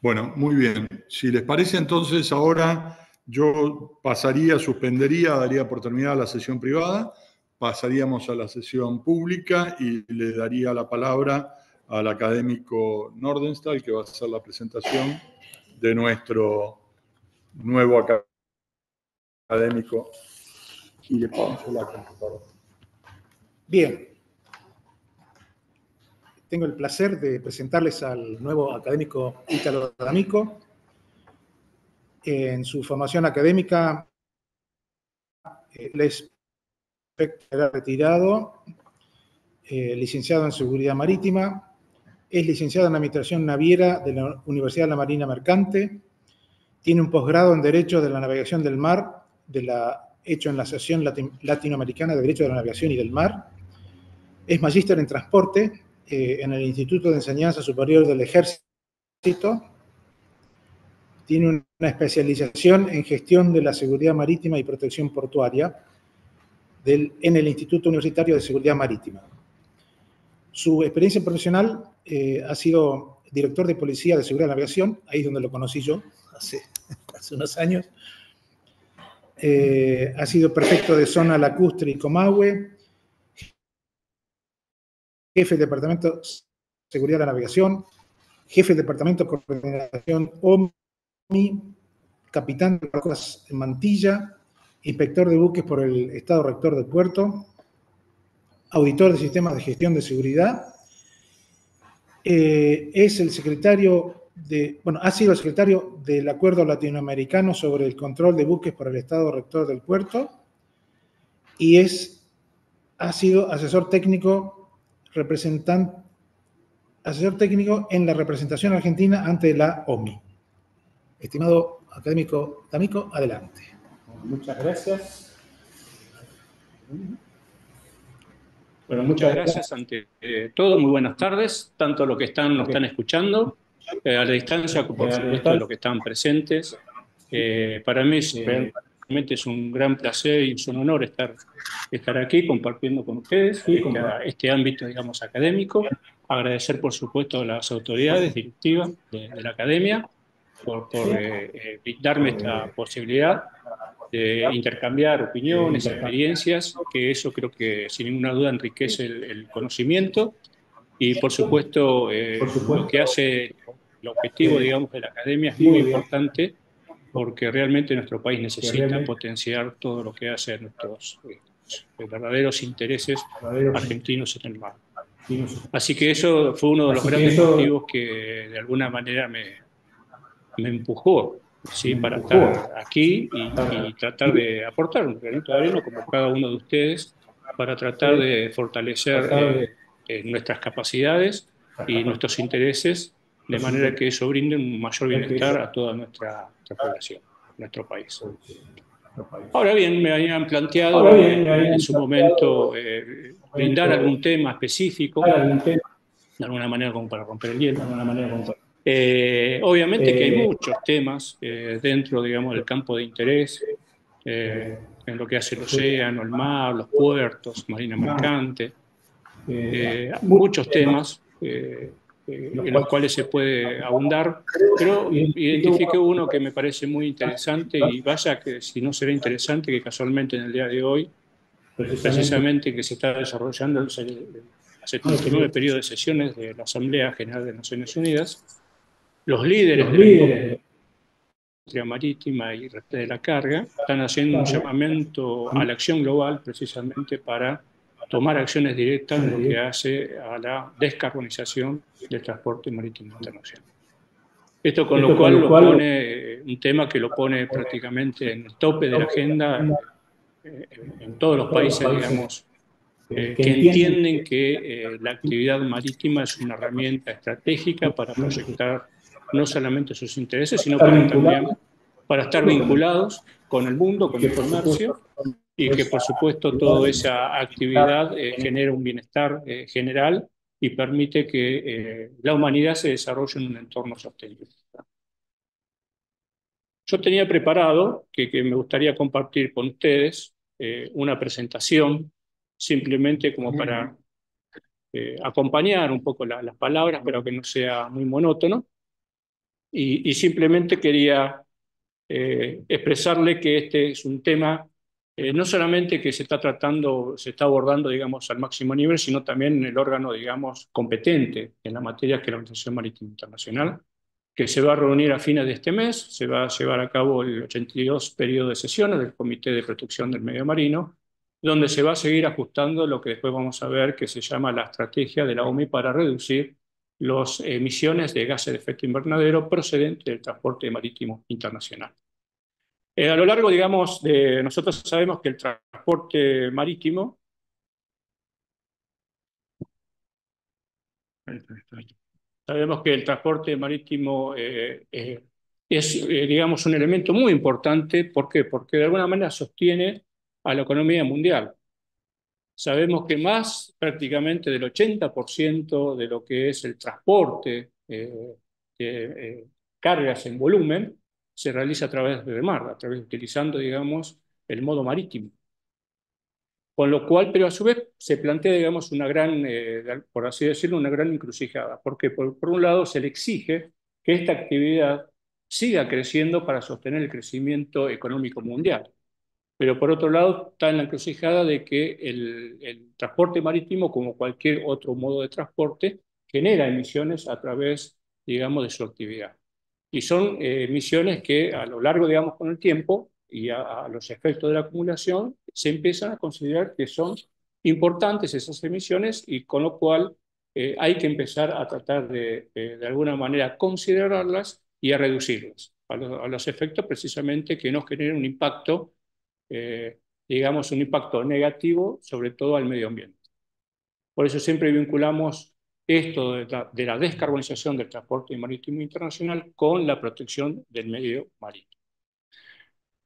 Bueno, muy bien. Si les parece, entonces ahora yo suspendería, daría por terminada la sesión privada, pasaríamos a la sesión pública y le daría la palabra al académico Nordenstall, que va a hacer la presentación de nuestro nuevo académico. Y le paso la computadora. Bien. Tengo el placer de presentarles al nuevo académico Ítalo D'Amico. En su formación académica, él es retirado, licenciado en Seguridad Marítima, es licenciado en Administración Naviera de la Universidad de la Marina Mercante, tiene un posgrado en Derecho de la Navegación del Mar, hecho en la Asociación Latinoamericana de Derecho de la Navegación y del Mar, es magíster en Transporte en el Instituto de Enseñanza Superior del Ejército, tiene una especialización en Gestión de la Seguridad Marítima y Protección Portuaria en el Instituto Universitario de Seguridad Marítima. Su experiencia profesional ha sido director de Policía de Seguridad de la Navegación, ahí es donde lo conocí yo, hace unos años. Ha sido prefecto de zona lacustre y Comahue, jefe del Departamento de Seguridad de la Navegación, jefe del Departamento de Coordinación OMI, capitán de barcos en Mantilla, inspector de buques por el Estado Rector del Puerto, auditor de sistemas de gestión de seguridad, es el secretario ha sido el secretario del Acuerdo Latinoamericano sobre el control de buques por el Estado Rector del Puerto y ha sido asesor técnico en la representación argentina ante la OMI. Estimado académico D'Amico, adelante. Muchas gracias. Bueno, muchas gracias ante todo. Muy buenas tardes, tanto a los que nos están escuchando, a la distancia, por supuesto, a los que están presentes. Para mí realmente es un gran placer y es un honor estar aquí compartiendo con ustedes este ámbito, digamos, académico. Agradecer, por supuesto, a las autoridades directivas de la academia por brindarme esta posibilidad de intercambiar opiniones, experiencias, que eso creo que sin ninguna duda enriquece el conocimiento y por supuesto lo que hace el objetivo, digamos, de la academia es muy importante porque realmente nuestro país necesita potenciar todo lo que hace nuestros verdaderos intereses argentinos en el mar. Así que eso fue uno de los grandes motivos que de alguna manera me empujó, ¿sí?, para estar aquí y tratar de aportar un granito de arena, como cada uno de ustedes, para tratar de fortalecer nuestras capacidades y nuestros intereses, de manera que eso brinde un mayor bienestar a toda nuestra población, nuestro país. Ahora bien, me habían planteado en su momento brindar algún tema específico, de alguna manera como para romper el hielo. Obviamente que hay muchos temas dentro, digamos, del campo de interés, en lo que hace el océano, el mar, los puertos, marina mercante, muchos temas en los cuales se puede abundar, pero identifiqué uno que me parece muy interesante y vaya que si no será interesante que casualmente en el día de hoy, precisamente que se está desarrollando el 79 periodo de sesiones de la Asamblea General de Naciones Unidas, los líderes de la industria marítima y de la carga están haciendo un llamamiento a la acción global precisamente para tomar acciones directas en lo que hace a la descarbonización del transporte marítimo internacional. Esto con lo cual lo pone un tema que lo pone prácticamente en el tope de la agenda en todos los países, digamos, que entienden que la actividad marítima es una herramienta estratégica para proyectar no solamente sus intereses, sino también para estar vinculados con el mundo, con el comercio, y que por supuesto toda esa actividad genera un bienestar general y permite que la humanidad se desarrolle en un entorno sostenible. Yo tenía preparado que me gustaría compartir con ustedes una presentación, simplemente como para acompañar un poco las palabras, pero que no sea muy monótono. y simplemente quería expresarle que este es un tema no solamente que se está tratando, se está abordando, digamos, al máximo nivel, sino también en el órgano, digamos, competente en la materia, que es la Organización Marítima Internacional, que se va a reunir a fines de este mes. Se va a llevar a cabo el 82 periodo de sesiones del Comité de Protección del Medio Marino, donde se va a seguir ajustando lo que después vamos a ver que se llama la estrategia de la OMI para reducir las emisiones de gases de efecto invernadero procedentes del transporte marítimo internacional. A lo largo, digamos, nosotros sabemos que el transporte marítimo, es, digamos, un elemento muy importante. ¿Por qué? Porque de alguna manera sostiene a la economía mundial. Sabemos que más prácticamente del 80% de lo que es el transporte de cargas en volumen se realiza a través del mar, utilizando, digamos, el modo marítimo. Con lo cual, pero a su vez se plantea, digamos, una gran, por así decirlo, una gran encrucijada. Porque por un lado se le exige que esta actividad siga creciendo para sostener el crecimiento económico mundial. Pero por otro lado está en la encrucijada de que el transporte marítimo, como cualquier otro modo de transporte, genera emisiones a través, digamos, de su actividad. Y son emisiones que a lo largo, digamos, con el tiempo y a los efectos de la acumulación, se empiezan a considerar que son importantes esas emisiones, y con lo cual hay que empezar a tratar de alguna manera considerarlas y a reducirlas, a los efectos precisamente que no generen un impacto, digamos, un impacto negativo, sobre todo al medio ambiente. Por eso siempre vinculamos esto de la descarbonización del transporte marítimo internacional con la protección del medio marino.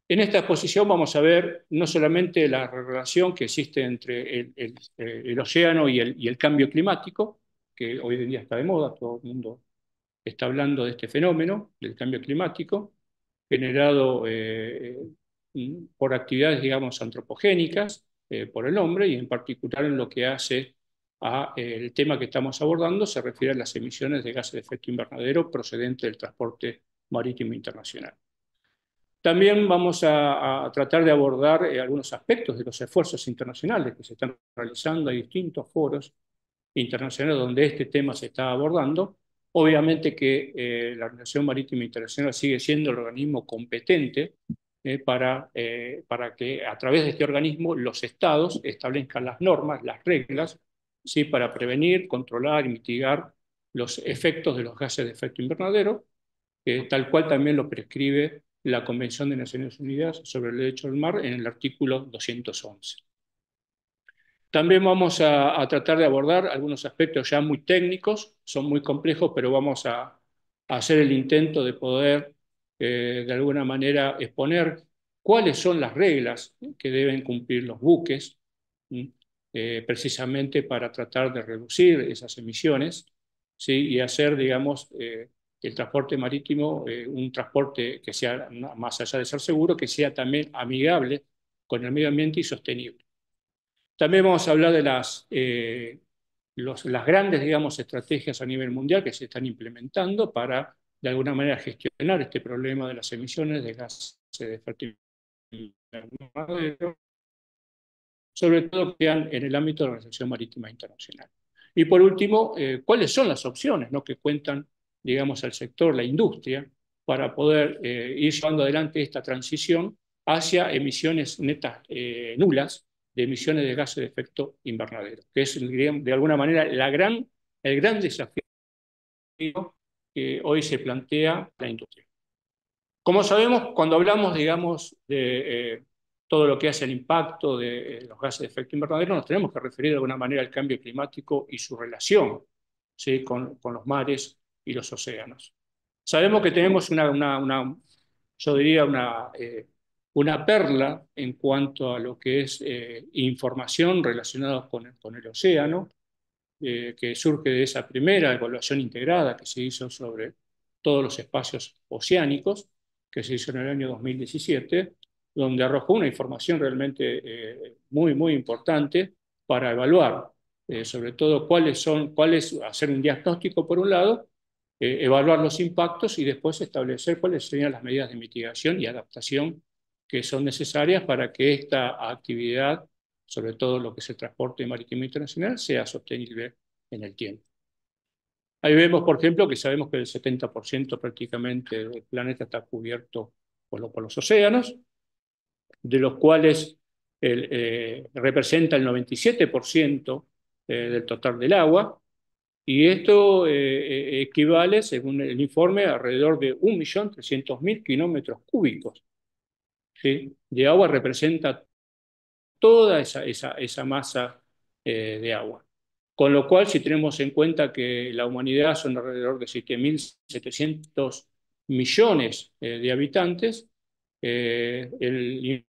En esta exposición vamos a ver no solamente la relación que existe entre el océano y el cambio climático, que hoy en día está de moda, todo el mundo está hablando de este fenómeno, del cambio climático, generado por actividades, digamos, antropogénicas por el hombre, y en particular en lo que hace el tema que estamos abordando, se refiere a las emisiones de gases de efecto invernadero procedentes del transporte marítimo internacional. También vamos a tratar de abordar algunos aspectos de los esfuerzos internacionales que se están realizando. Hay distintos foros internacionales donde este tema se está abordando. Obviamente que la Organización Marítima Internacional sigue siendo el organismo competente para que a través de este organismo los estados establezcan las normas, las reglas, ¿sí?, para prevenir, controlar y mitigar los efectos de los gases de efecto invernadero, tal cual también lo prescribe la Convención de Naciones Unidas sobre el Derecho al Mar en el artículo 211. También vamos a tratar de abordar algunos aspectos ya muy técnicos, son muy complejos, pero vamos a hacer el intento de poder, de alguna manera, exponer cuáles son las reglas que deben cumplir los buques, precisamente para tratar de reducir esas emisiones, ¿sí?, y hacer, digamos, el transporte marítimo un transporte que sea, más allá de ser seguro, que sea también amigable con el medio ambiente y sostenible. También vamos a hablar de las grandes, digamos, estrategias a nivel mundial que se están implementando para, de alguna manera, gestionar este problema de las emisiones de gases de efecto invernadero, sobre todo que están en el ámbito de la Organización Marítima Internacional. Y por último, ¿cuáles son las opciones, ¿no?, que cuentan, digamos, al sector, la industria, para poder ir llevando adelante esta transición hacia emisiones netas nulas de emisiones de gases de efecto invernadero, que es, de alguna manera, el gran desafío que hoy se plantea la industria. Como sabemos, cuando hablamos, digamos, de todo lo que hace el impacto de los gases de efecto invernadero, nos tenemos que referir de alguna manera al cambio climático y su relación, ¿sí?, con los mares y los océanos. Sabemos que tenemos yo diría, una perla en cuanto a lo que es información relacionada con el océano, que surge de esa primera evaluación integrada que se hizo sobre todos los espacios oceánicos, que se hizo en el año 2017, donde arrojó una información realmente muy, muy importante para evaluar, sobre todo hacer un diagnóstico por un lado, evaluar los impactos y después establecer cuáles serían las medidas de mitigación y adaptación que son necesarias para que esta actividad, sobre todo lo que es el transporte marítimo internacional, sea sostenible en el tiempo. Ahí vemos, por ejemplo, que sabemos que el 70% prácticamente del planeta está cubierto por los océanos, de los cuales representa el 97% del total del agua, y esto equivale, según el informe, a alrededor de 1.300.000 kilómetros cúbicos, ¿sí? De agua. Representa toda esa masa de agua. Con lo cual, si tenemos en cuenta que la humanidad son alrededor de 7.700 millones de habitantes, el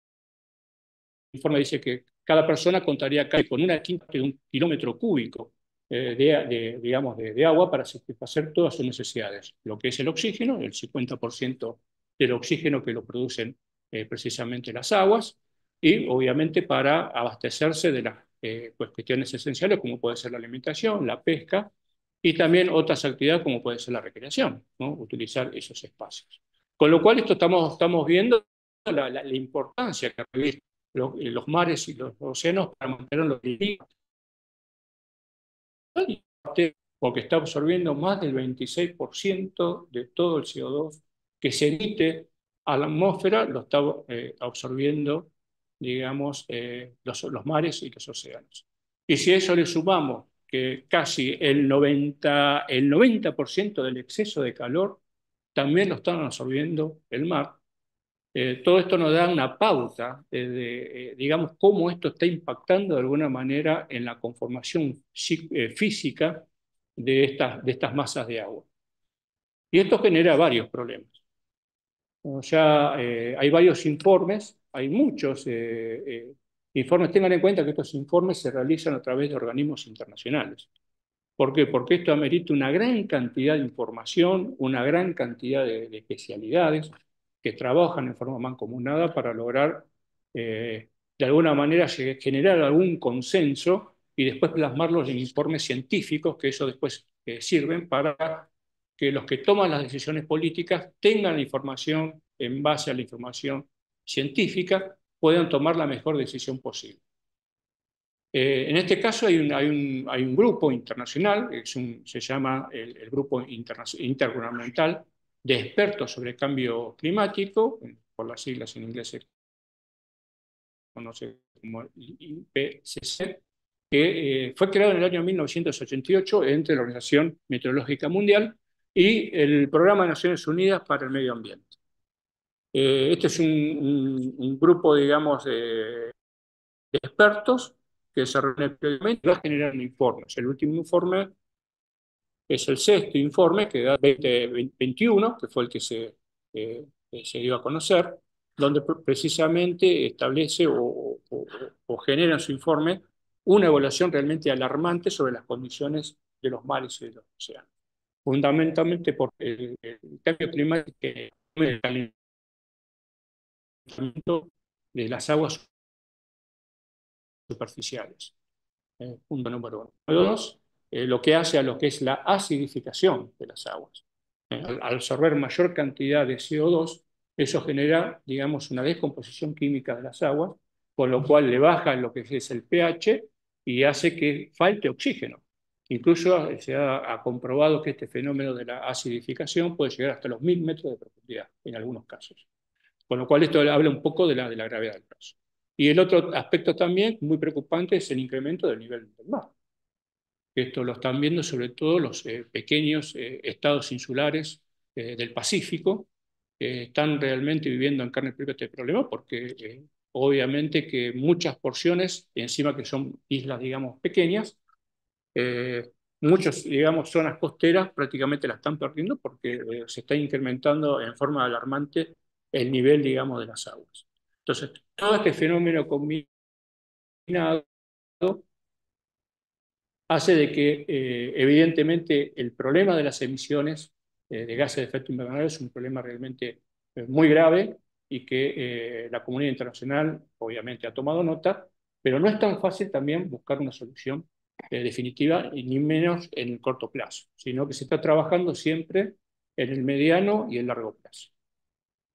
informe dice que cada persona contaría casi con 1/5 de un kilómetro cúbico digamos, de agua para satisfacer todas sus necesidades. Lo que es el oxígeno, el 50% del oxígeno que lo producen precisamente las aguas, y obviamente para abastecerse de las pues, cuestiones esenciales como puede ser la alimentación, la pesca y también otras actividades como puede ser la recreación, ¿no? Utilizar esos espacios. Con lo cual esto estamos viendo la importancia que revisten los mares y los océanos para mantener los equilibrios, porque está absorbiendo más del 26% de todo el CO2 que se emite a la atmósfera, lo está absorbiendo, digamos, los mares y los océanos. Y si a eso le sumamos que casi el 90% del exceso de calor también lo están absorbiendo el mar, todo esto nos da una pauta de, digamos, cómo esto está impactando de alguna manera en la conformación física de estas masas de agua. Y esto genera varios problemas. Ya hay varios informes, hay muchos informes. Tengan en cuenta que estos informes se realizan a través de organismos internacionales. ¿Por qué? Porque esto amerita una gran cantidad de información, una gran cantidad de especialidades que trabajan en forma mancomunada para lograr, de alguna manera, generar algún consenso y después plasmarlos en informes científicos, que eso después sirven para que los que toman las decisiones políticas tengan la información en base a la información científica, puedan tomar la mejor decisión posible. En este caso hay un grupo internacional, se llama el Grupo Intergubernamental de Expertos sobre Cambio Climático, por las siglas en inglés se conoce como IPCC, que fue creado en el año 1988 entre la Organización Meteorológica Mundial y el Programa de Naciones Unidas para el Medio Ambiente. Este es un grupo, digamos, de expertos que se reúne periódicamente y va a generar informes. El último informe es el sexto informe, que da 2021, que fue el que se dio a conocer, donde precisamente establece o genera en su informe una evaluación realmente alarmante sobre las condiciones de los mares y de los océanos. Fundamentalmente por el cambio climático, el calentamiento de las aguas superficiales. Punto número 1. Número 2, lo que hace a lo que es la acidificación de las aguas. Al absorber mayor cantidad de CO2, eso genera, digamos, una descomposición química de las aguas, con lo cual le baja lo que es el pH y hace que falte oxígeno. Incluso se ha comprobado que este fenómeno de la acidificación puede llegar hasta los 1.000 metros de profundidad en algunos casos. Con lo cual esto habla un poco de la gravedad del caso. Y el otro aspecto también muy preocupante es el incremento del nivel del mar. Esto lo están viendo sobre todo los pequeños estados insulares del Pacífico, que están realmente viviendo en carne propia este problema, porque obviamente que muchas porciones, encima que son islas, digamos, pequeñas, muchas, digamos, zonas costeras prácticamente las están perdiendo porque se está incrementando en forma alarmante el nivel, digamos, de las aguas. Entonces, todo este fenómeno combinado hace de que, evidentemente, el problema de las emisiones de gases de efecto invernadero es un problema realmente muy grave y que la comunidad internacional, obviamente, ha tomado nota, pero no es tan fácil también buscar una solución definitiva, y ni menos en el corto plazo, sino que se está trabajando siempre en el mediano y el largo plazo.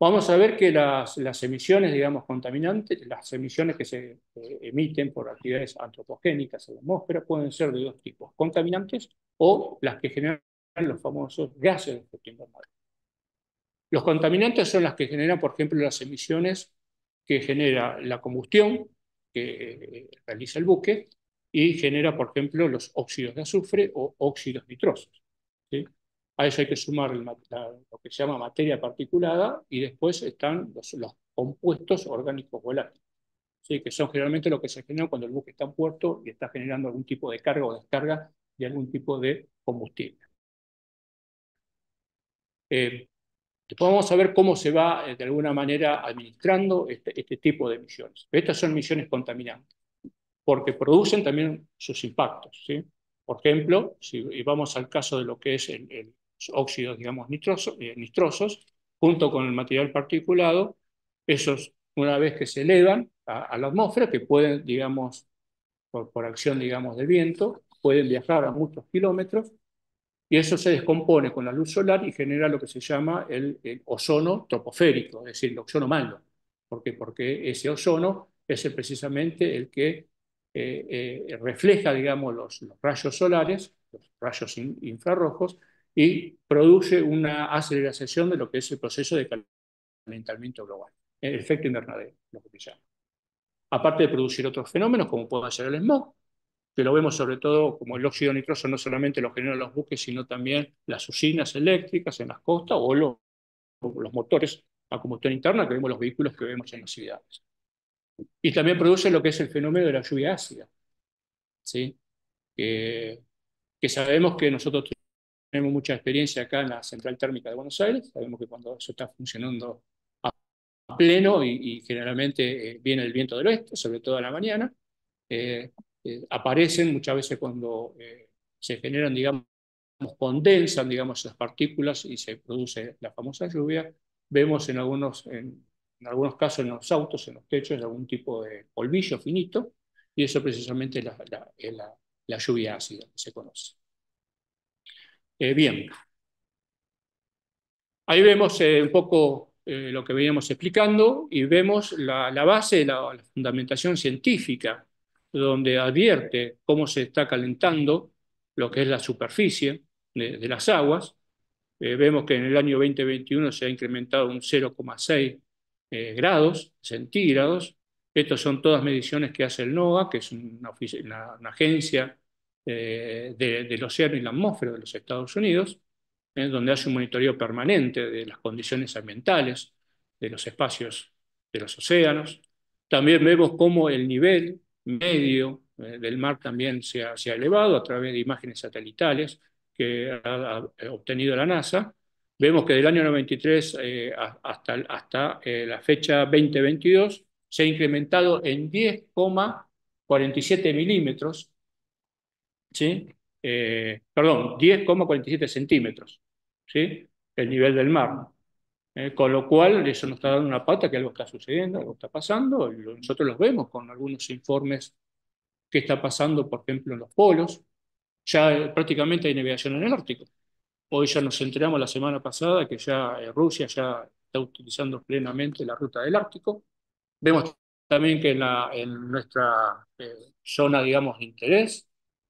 Vamos a ver que las emisiones, digamos, contaminantes, las emisiones que se emiten por actividades antropogénicas en la atmósfera pueden ser de dos tipos, contaminantes o las que generan los famosos gases de efecto invernadero. Los contaminantes son las que generan, por ejemplo, las emisiones que genera la combustión que realiza el buque y genera, por ejemplo, los óxidos de azufre o óxidos nitrosos, ¿sí? A eso hay que sumar lo que se llama materia particulada y después están los compuestos orgánicos volátiles, ¿sí? Que son generalmente lo que se genera cuando el buque está en puerto y está generando algún tipo de carga o descarga de algún tipo de combustible. Después vamos a ver cómo se va, de alguna manera, administrando este tipo de emisiones. Estas son emisiones contaminantes, porque producen también sus impactos, ¿sí? Por ejemplo, si vamos al caso de lo que es los óxidos, digamos, nitrosos, junto con el material particulado, esos, una vez que se elevan a la atmósfera, que pueden, digamos, por acción, digamos, del viento, pueden viajar a muchos kilómetros, y eso se descompone con la luz solar y genera lo que se llama el ozono troposférico, es decir, el ozono malo. ¿Por qué? Porque ese ozono es precisamente el que refleja, digamos, los rayos solares, los rayos infrarrojos, y produce una aceleración de lo que es el proceso de calentamiento global, el efecto invernadero, lo que se llama. Aparte de producir otros fenómenos, como puede ser el smog, que lo vemos sobre todo como el óxido nitroso no solamente lo generan los buques, sino también las usinas eléctricas en las costas o los motores a combustión interna que vemos los vehículos que vemos en las ciudades. Y también produce lo que es el fenómeno de la lluvia ácida, ¿sí? Que sabemos que nosotros tenemos mucha experiencia acá en la central térmica de Buenos Aires, sabemos que cuando eso está funcionando a pleno y generalmente viene el viento del oeste, sobre todo a la mañana, aparecen muchas veces cuando se generan, digamos, condensan, digamos, esas partículas y se produce la famosa lluvia. Vemos en algunos casos en los autos, en los techos, algún tipo de polvillo finito, y eso precisamente es la lluvia ácida que se conoce. Bien, ahí vemos un poco lo que veníamos explicando y vemos la base de la fundamentación científica, donde advierte cómo se está calentando lo que es la superficie de las aguas. Vemos que en el año 2021 se ha incrementado un 0,6 grados centígrados. Estas son todas mediciones que hace el NOAA, que es una agencia del océano y la atmósfera de los Estados Unidos, donde hace un monitoreo permanente de las condiciones ambientales de los espacios de los océanos. También vemos cómo el nivel medio del mar también se ha elevado a través de imágenes satelitales que ha obtenido la NASA. Vemos que del año 93 hasta la fecha 2022 se ha incrementado en 10,47 milímetros, ¿sí? Perdón, 10,47 centímetros, ¿sí? El nivel del mar. Con lo cual, eso nos está dando una pata que algo está sucediendo, algo está pasando, y nosotros los vemos con algunos informes que está pasando, por ejemplo, en los polos. Ya prácticamente hay navegación en el Ártico. Hoy ya nos enteramos la semana pasada que ya Rusia ya está utilizando plenamente la ruta del Ártico. Vemos también que en nuestra zona, digamos, de interés,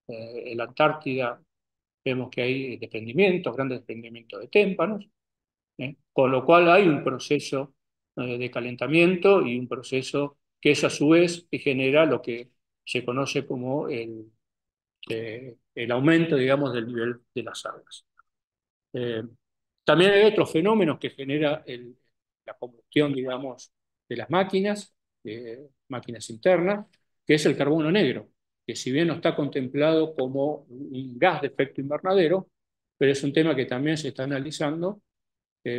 en la Antártida, vemos que hay desprendimientos, grandes desprendimientos de témpanos, con lo cual hay un proceso de calentamiento y un proceso que es a su vez que genera lo que se conoce como el aumento, digamos, del nivel de las aguas. También hay otros fenómenos que genera la combustión, digamos, de las máquinas internas, que es el carbono negro, que si bien no está contemplado como un gas de efecto invernadero, pero es un tema que también se está analizando,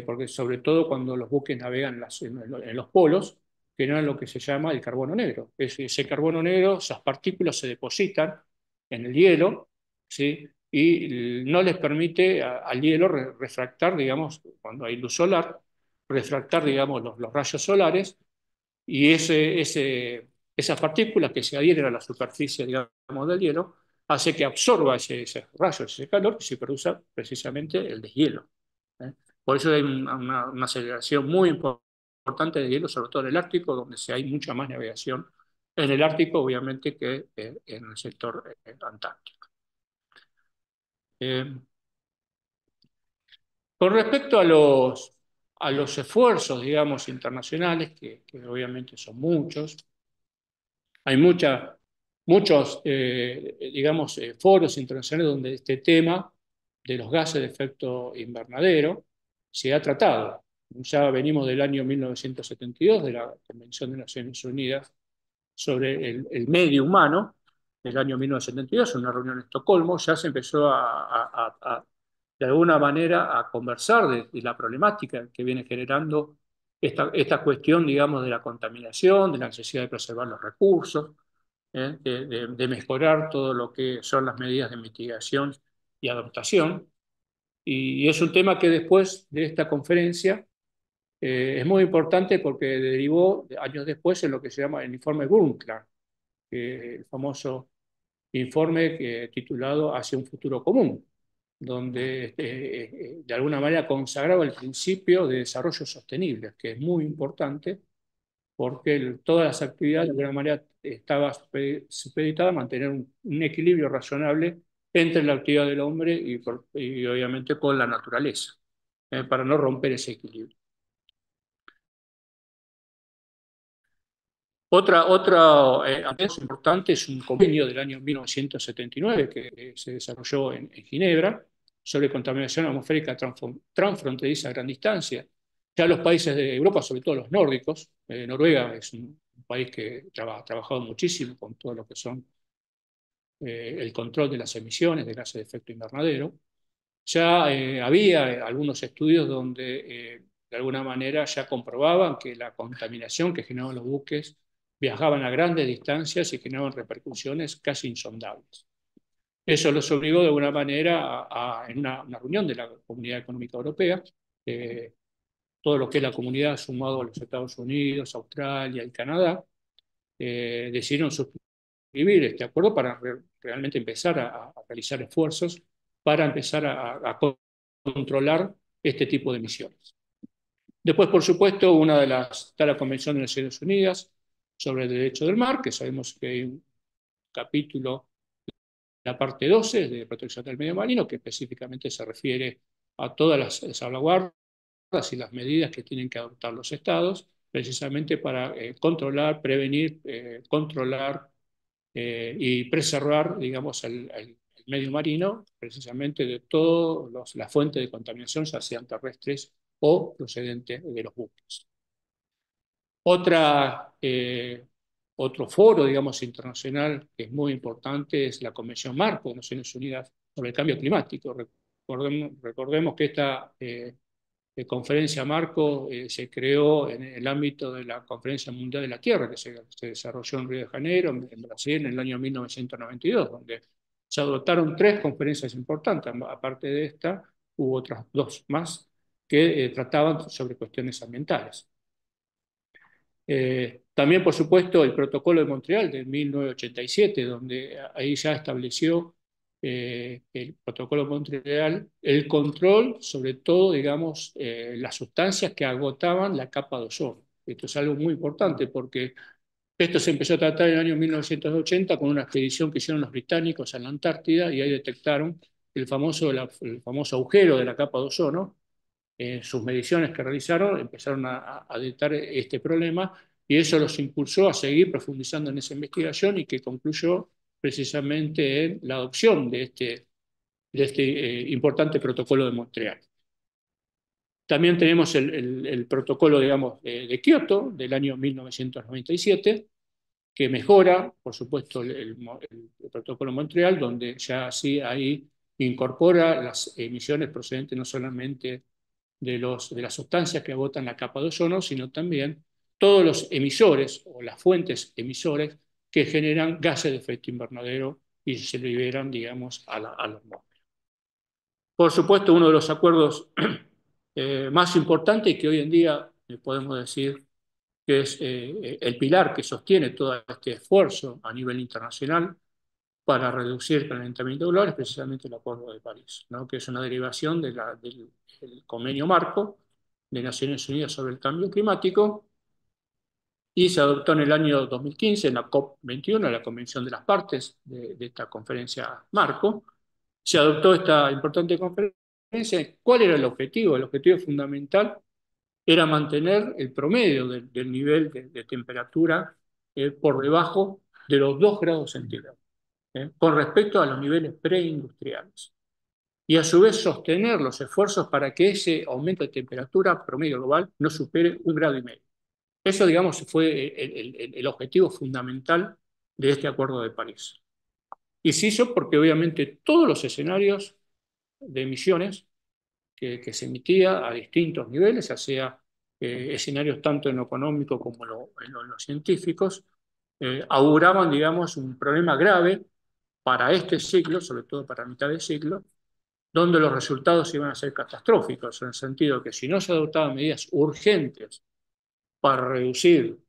porque sobre todo cuando los buques navegan en los polos, generan lo que se llama el carbono negro. Ese carbono negro, esas partículas se depositan en el hielo, ¿sí? Y no les permite al hielo refractar, digamos, cuando hay luz solar, refractar, digamos, los rayos solares, y esas partículas que se adhieren a la superficie, digamos, del hielo, hace que absorba ese rayo, ese calor, y se produce precisamente el deshielo. ¿eh? Por eso hay una aceleración muy importante de hielo, sobre todo en el Ártico, donde hay mucha más navegación en el Ártico, obviamente, que en el sector antártico. Con respecto a los esfuerzos, digamos, internacionales, que obviamente son muchos, hay muchos, digamos, foros internacionales donde este tema de los gases de efecto invernadero se ha tratado. Ya venimos del año 1972, de la Convención de Naciones Unidas sobre el medio humano, del año 1972, en una reunión en Estocolmo, ya se empezó de alguna manera a conversar de la problemática que viene generando esta cuestión, digamos, de la contaminación, de la necesidad de preservar los recursos, de mejorar todo lo que son las medidas de mitigación y adaptación. Y es un tema que después de esta conferencia es muy importante porque derivó años después en lo que se llama el informe Brundtland, el famoso informe titulado Hacia un futuro común, donde de alguna manera consagraba el principio de desarrollo sostenible, que es muy importante porque todas las actividades de alguna manera estaba supeditada a mantener un equilibrio razonable entre la actividad del hombre y obviamente con la naturaleza, para no romper ese equilibrio. Otro aspecto importante es un convenio del año 1979 que se desarrolló en Ginebra sobre contaminación atmosférica transfronteriza a gran distancia. Ya los países de Europa, sobre todo los nórdicos, Noruega es un país que ha trabajado muchísimo con todo lo que son el control de las emisiones de gases de efecto invernadero. Ya había algunos estudios donde de alguna manera ya comprobaban que la contaminación que generaban los buques viajaban a grandes distancias y generaban repercusiones casi insondables. Eso los obligó de alguna manera en una reunión de la Comunidad Económica Europea, todo lo que es la comunidad sumado a los Estados Unidos, Australia y Canadá, decidieron suscribir este acuerdo para realmente empezar a realizar esfuerzos para empezar a controlar este tipo de emisiones. Después, por supuesto, está la Convención de las Naciones Unidas sobre el Derecho del Mar, que sabemos que hay un capítulo, la parte 12 de protección del medio marino, que específicamente se refiere a todas las salvaguardas y las medidas que tienen que adoptar los estados, precisamente para controlar, prevenir, controlar y preservar, digamos, el medio marino, precisamente de todas las fuentes de contaminación, ya sean terrestres o procedentes de los buques. Otro foro, digamos, internacional que es muy importante es la Convención Marco de Naciones Unidas sobre el Cambio Climático. Recordemos que esta conferencia Marco se creó en el ámbito de la Conferencia Mundial de la Tierra, que se desarrolló en Río de Janeiro, en Brasil, en el año 1992, donde se adoptaron 3 conferencias importantes. Aparte de esta, hubo otras 2 más que trataban sobre cuestiones ambientales. También, por supuesto, el Protocolo de Montreal de 1987, donde ahí ya estableció el Protocolo de Montreal el control, sobre todo, digamos, las sustancias que agotaban la capa de ozono. Esto es algo muy importante porque esto se empezó a tratar en el año 1980 con una expedición que hicieron los británicos en la Antártida y ahí detectaron el famoso agujero de la capa de ozono. En sus mediciones que realizaron empezaron a detectar este problema y eso los impulsó a seguir profundizando en esa investigación y que concluyó precisamente en la adopción de este importante protocolo de Montreal. También tenemos el protocolo, digamos, de Kioto del año 1997, que mejora, por supuesto, el protocolo de Montreal, donde ya sí ahí incorpora las emisiones procedentes no solamente de las sustancias que agotan la capa de ozono, sino también todos los emisores o las fuentes emisores que generan gases de efecto invernadero y se liberan, digamos, a la atmósfera. Por supuesto, uno de los acuerdos más importantes y que hoy en día podemos decir que es el pilar que sostiene todo este esfuerzo a nivel internacional para reducir el calentamiento global es precisamente el Acuerdo de París, ¿no? Que es una derivación del convenio marco de Naciones Unidas sobre el cambio climático, y se adoptó en el año 2015 en la COP21, la Convención de las Partes de esta conferencia marco. Se adoptó esta importante conferencia. ¿Cuál era el objetivo? El objetivo fundamental era mantener el promedio del nivel de temperatura por debajo de los 2 grados centígrados, con respecto a los niveles preindustriales. Y a su vez sostener los esfuerzos para que ese aumento de temperatura promedio global no supere 1,5 grados. Eso, digamos, fue el objetivo fundamental de este Acuerdo de París. Y se hizo porque obviamente todos los escenarios de emisiones que se emitía a distintos niveles, ya sea escenarios tanto en lo económico como en los científicos, auguraban, digamos, un problema grave para este siglo, sobre todo para mitad de siglo, donde los resultados iban a ser catastróficos, en el sentido que si no se adoptaban medidas urgentes para reducir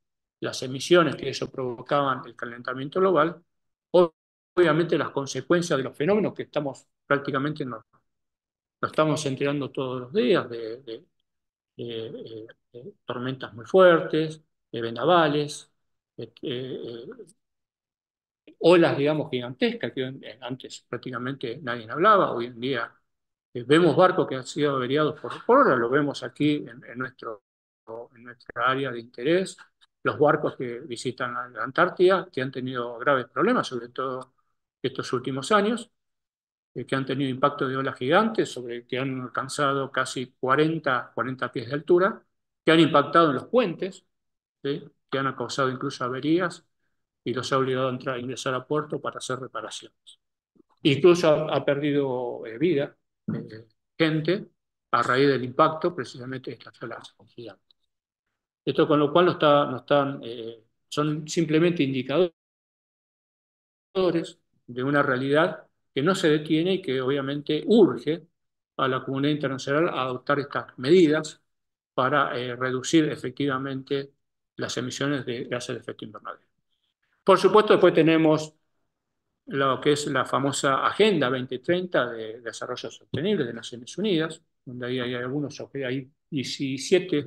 las emisiones que eso provocaban el calentamiento global, obviamente las consecuencias de los fenómenos que estamos prácticamente nos estamos enterando todos los días, de tormentas muy fuertes, de vendavales, olas, digamos, gigantescas, que antes prácticamente nadie hablaba. Hoy en día vemos barcos que han sido averiados por hora, lo vemos aquí en nuestra área de interés, los barcos que visitan la Antártida, que han tenido graves problemas, sobre todo estos últimos años, que han tenido impacto de olas gigantes, que han alcanzado casi 40 pies de altura, que han impactado en los puentes, ¿sí? Que han causado incluso averías y los ha obligado a ingresar a puerto para hacer reparaciones. Incluso ha perdido vida gente a raíz del impacto precisamente de estas olas gigantes. Esto con lo cual son simplemente indicadores de una realidad que no se detiene y que obviamente urge a la comunidad internacional a adoptar estas medidas para reducir efectivamente las emisiones de gases de efecto invernadero. Por supuesto, después tenemos lo que es la famosa Agenda 2030 de Desarrollo Sostenible de Naciones Unidas, donde ahí hay algunos, hay 17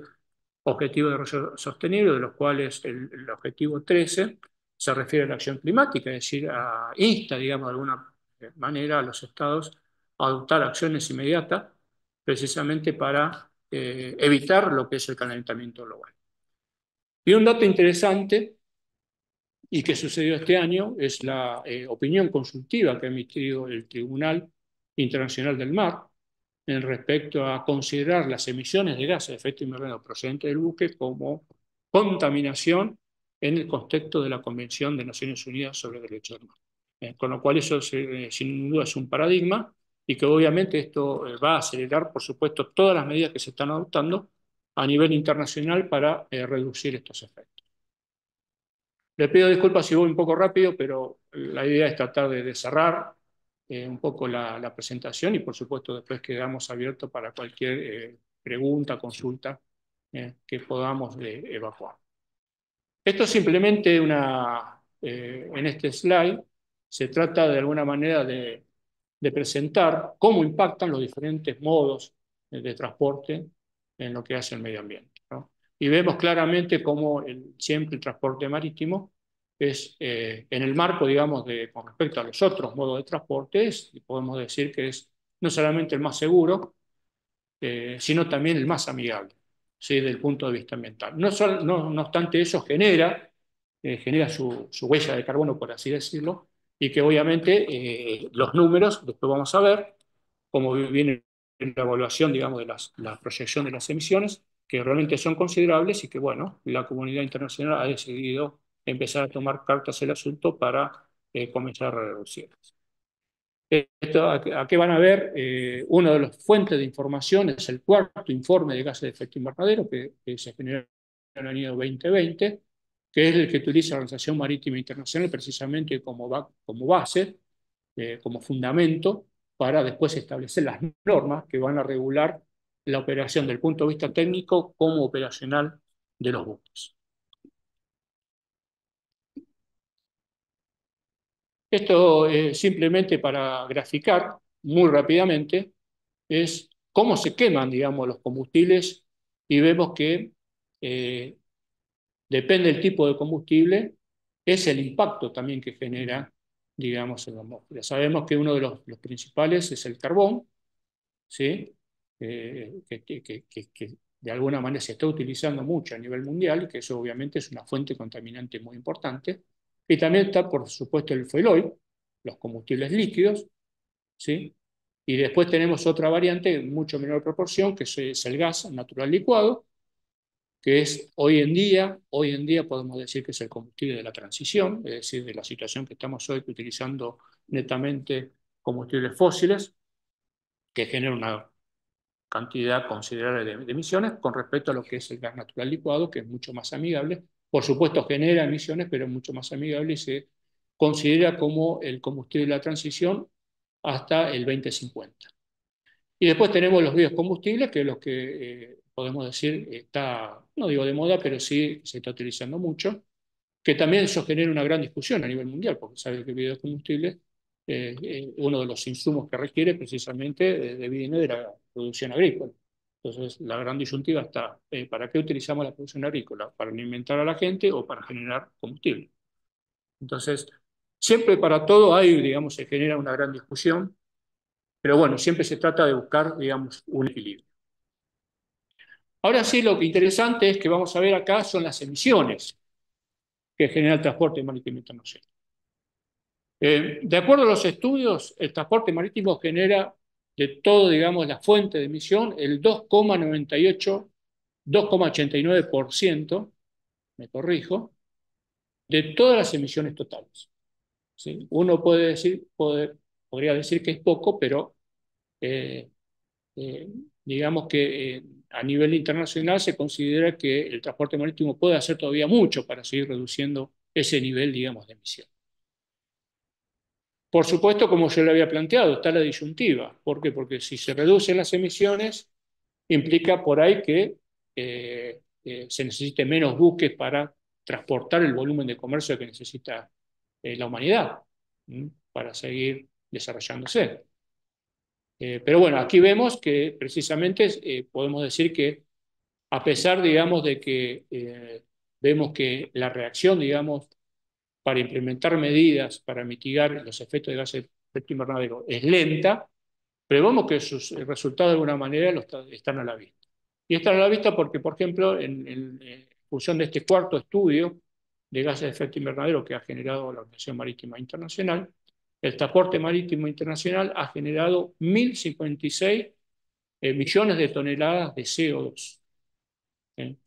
objetivos de desarrollo sostenible, de los cuales el objetivo 13 se refiere a la acción climática, es decir, insta, digamos, de alguna manera a los estados a adoptar acciones inmediatas precisamente para evitar lo que es el calentamiento global. Y un dato interesante y que sucedió este año es la opinión consultiva que ha emitido el Tribunal Internacional del Mar en respecto a considerar las emisiones de gases de efecto invernadero procedentes del buque como contaminación en el contexto de la Convención de Naciones Unidas sobre el Derecho del Mar. Con lo cual eso sin duda es un paradigma y que obviamente esto va a acelerar, por supuesto, todas las medidas que se están adoptando a nivel internacional para reducir estos efectos. Le pido disculpas si voy un poco rápido, pero la idea es tratar de cerrar un poco la presentación y por supuesto después quedamos abiertos para cualquier pregunta, consulta que podamos evacuar. Esto es simplemente en este slide se trata de alguna manera de presentar cómo impactan los diferentes modos de transporte en lo que hace el medio ambiente, ¿no? Y vemos claramente cómo siempre el transporte marítimo es, en el marco, digamos, con respecto a los otros modos de transporte, podemos decir que es no solamente el más seguro, sino también el más amigable, ¿sí? Desde el punto de vista ambiental. No obstante, eso genera su huella de carbono, por así decirlo, y que obviamente los números, después vamos a ver cómo viene la evaluación, digamos, de la proyección de las emisiones, que realmente son considerables y que, bueno, la comunidad internacional ha decidido empezar a tomar cartas en el asunto para comenzar a reducirlas. ¿A qué van a ver? Una de las fuentes de información es el cuarto informe de gases de efecto invernadero que se generó en el año 2020, que es el que utiliza la Organización Marítima Internacional precisamente como base, como fundamento, para después establecer las normas que van a regular la operación del punto de vista técnico como operacional de los buques. Esto simplemente para graficar muy rápidamente es cómo se queman, digamos, los combustibles y vemos que eh, depende del tipo de combustible, es el impacto también que genera, digamos, en la atmósfera. Sabemos que uno de los principales es el carbón, ¿sí? Que de alguna manera se está utilizando mucho a nivel mundial, y que eso obviamente es una fuente contaminante muy importante. Y también está, por supuesto, el fuel oil, los combustibles líquidos, ¿sí? Y después tenemos otra variante en mucho menor proporción, que es el gas natural licuado, que es hoy en día podemos decir que es el combustible de la transición, es decir, de la situación que estamos hoy utilizando netamente combustibles fósiles, que genera una cantidad considerable de emisiones con respecto a lo que es el gas natural licuado, que es mucho más amigable. Por supuesto, genera emisiones, pero es mucho más amigable y se considera como el combustible de la transición hasta el 2050. Y después tenemos los biocombustibles, que es lo que podemos decir está, no digo de moda, pero sí se está utilizando mucho, que también eso genera una gran discusión a nivel mundial, porque sabe que el biocombustible, uno de los insumos que requiere precisamente viene de la producción agrícola. Entonces, la gran disyuntiva está, ¿para qué utilizamos la producción agrícola? ¿Para alimentar a la gente o para generar combustible? Entonces, siempre para todo hay, digamos, se genera una gran discusión, pero bueno, siempre se trata de buscar, digamos, un equilibrio. Ahora sí, lo que interesante es que vamos a ver acá son las emisiones que genera el transporte marítimo internacional. De acuerdo a los estudios, el transporte marítimo genera de todo, digamos, la fuente de emisión, el 2,89%, me corrijo, de todas las emisiones totales. ¿Sí? Uno podría decir que es poco, pero eh, digamos que a nivel internacional se considera que el transporte marítimo puede hacer todavía mucho para seguir reduciendo ese nivel, digamos, de emisión. Por supuesto, como yo le había planteado, está la disyuntiva. ¿Por qué? Porque si se reducen las emisiones, implica por ahí que se necesite menos buques para transportar el volumen de comercio que necesita la humanidad, para seguir desarrollándose. Pero bueno, aquí vemos que precisamente podemos decir que a pesar, digamos, de que vemos que la reacción, digamos, para implementar medidas para mitigar los efectos de gases de efecto invernadero es lenta, pero vemos que sus resultados de alguna manera están a la vista. Y están a la vista porque, por ejemplo, en función de este cuarto estudio de gases de efecto invernadero que ha generado la Organización Marítima Internacional, el transporte marítimo internacional ha generado 1.056 millones de toneladas de CO2.